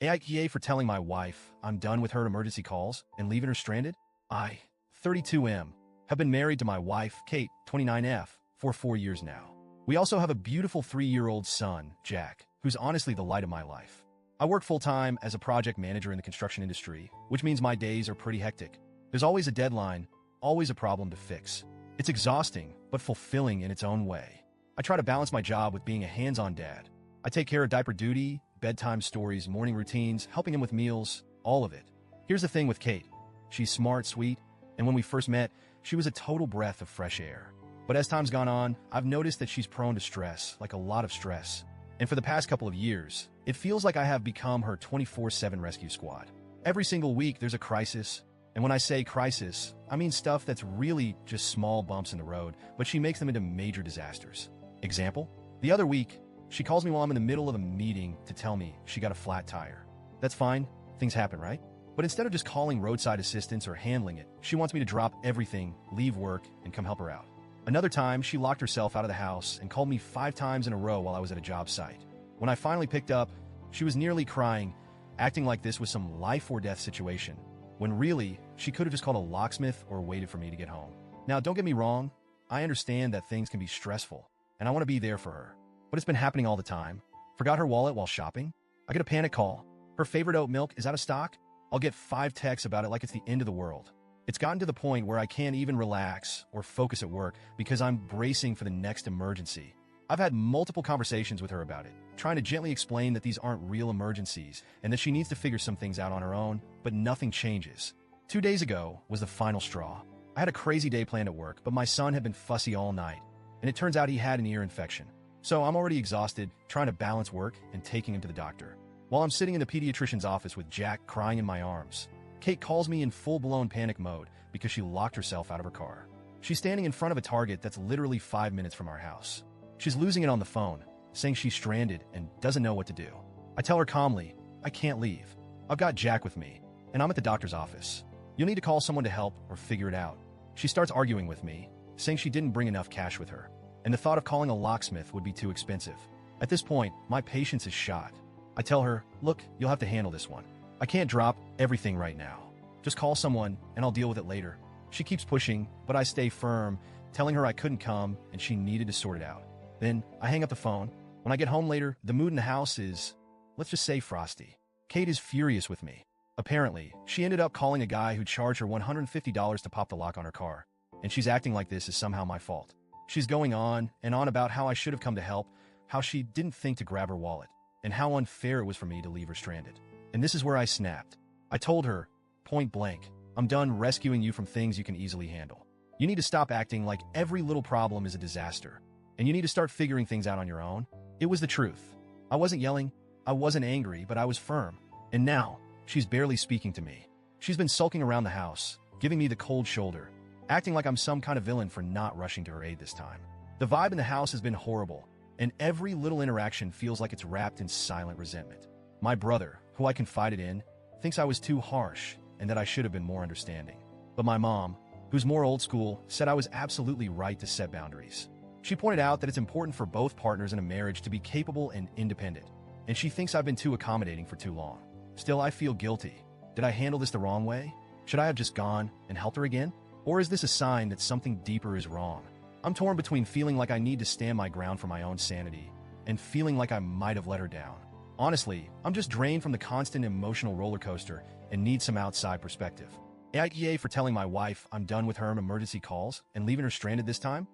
AITA for telling my wife I'm done with her emergency calls and leaving her stranded? I, 32M, have been married to my wife, Kate, 29F, for 4 years now. We also have a beautiful 3-year-old son, Jack, who's honestly the light of my life. I work full-time as a project manager in the construction industry, which means my days are pretty hectic. There's always a deadline, always a problem to fix. It's exhausting, but fulfilling in its own way. I try to balance my job with being a hands-on dad. I take care of diaper duty, bedtime stories, morning routines, helping him with meals, all of it. Here's the thing with Kate. She's smart, sweet, and when we first met, she was a total breath of fresh air. But as time's gone on, I've noticed that she's prone to stress, like a lot of stress. And for the past couple of years, it feels like I have become her 24/7 rescue squad. Every single week, there's a crisis. And when I say crisis, I mean stuff that's really just small bumps in the road, but she makes them into major disasters. Example? The other week, she calls me while I'm in the middle of a meeting to tell me she got a flat tire. That's fine. Things happen, right? But instead of just calling roadside assistance or handling it, she wants me to drop everything, leave work, and come help her out. Another time, she locked herself out of the house and called me 5 times in a row while I was at a job site. When I finally picked up, she was nearly crying, acting like this was some life-or-death situation, when really, she could have just called a locksmith or waited for me to get home. Now, don't get me wrong, I understand that things can be stressful, and I want to be there for her. But it's been happening all the time. Forgot her wallet while shopping? I get a panic call. Her favorite oat milk is out of stock? I'll get 5 texts about it like it's the end of the world. It's gotten to the point where I can't even relax or focus at work because I'm bracing for the next emergency. I've had multiple conversations with her about it, trying to gently explain that these aren't real emergencies and that she needs to figure some things out on her own, but nothing changes. 2 days ago was the final straw. I had a crazy day planned at work, but my son had been fussy all night, and it turns out he had an ear infection. So I'm already exhausted, trying to balance work and taking him to the doctor. While I'm sitting in the pediatrician's office with Jack crying in my arms, Kate calls me in full-blown panic mode because she locked herself out of her car. She's standing in front of a Target that's literally 5 minutes from our house. She's losing it on the phone, saying she's stranded and doesn't know what to do. I tell her calmly, I can't leave. I've got Jack with me, and I'm at the doctor's office. You'll need to call someone to help or figure it out. She starts arguing with me, saying she didn't bring enough cash with her, and the thought of calling a locksmith would be too expensive. At this point, my patience is shot. I tell her, look, you'll have to handle this one. I can't drop everything right now. Just call someone, and I'll deal with it later. She keeps pushing, but I stay firm, telling her I couldn't come and she needed to sort it out. Then I hang up the phone. When I get home later, the mood in the house is, let's just say, frosty. Kate is furious with me. Apparently, she ended up calling a guy who charged her $150 to pop the lock on her car, and she's acting like this is somehow my fault. She's going on and on about how I should have come to help, how she didn't think to grab her wallet, and how unfair it was for me to leave her stranded. And this is where I snapped. I told her, point blank, I'm done rescuing you from things you can easily handle. You need to stop acting like every little problem is a disaster, and you need to start figuring things out on your own. It was the truth. I wasn't yelling, I wasn't angry, but I was firm. And now, she's barely speaking to me. She's been sulking around the house, giving me the cold shoulder, acting like I'm some kind of villain for not rushing to her aid this time. The vibe in the house has been horrible, and every little interaction feels like it's wrapped in silent resentment. My brother, who I confided in, thinks I was too harsh and that I should have been more understanding. But my mom, who's more old school, said I was absolutely right to set boundaries. She pointed out that it's important for both partners in a marriage to be capable and independent, and she thinks I've been too accommodating for too long. Still, I feel guilty. Did I handle this the wrong way? Should I have just gone and helped her again? Or is this a sign that something deeper is wrong? I'm torn between feeling like I need to stand my ground for my own sanity and feeling like I might have let her down. Honestly, I'm just drained from the constant emotional roller coaster and need some outside perspective. AITA for telling my wife I'm done with her emergency calls and leaving her stranded this time?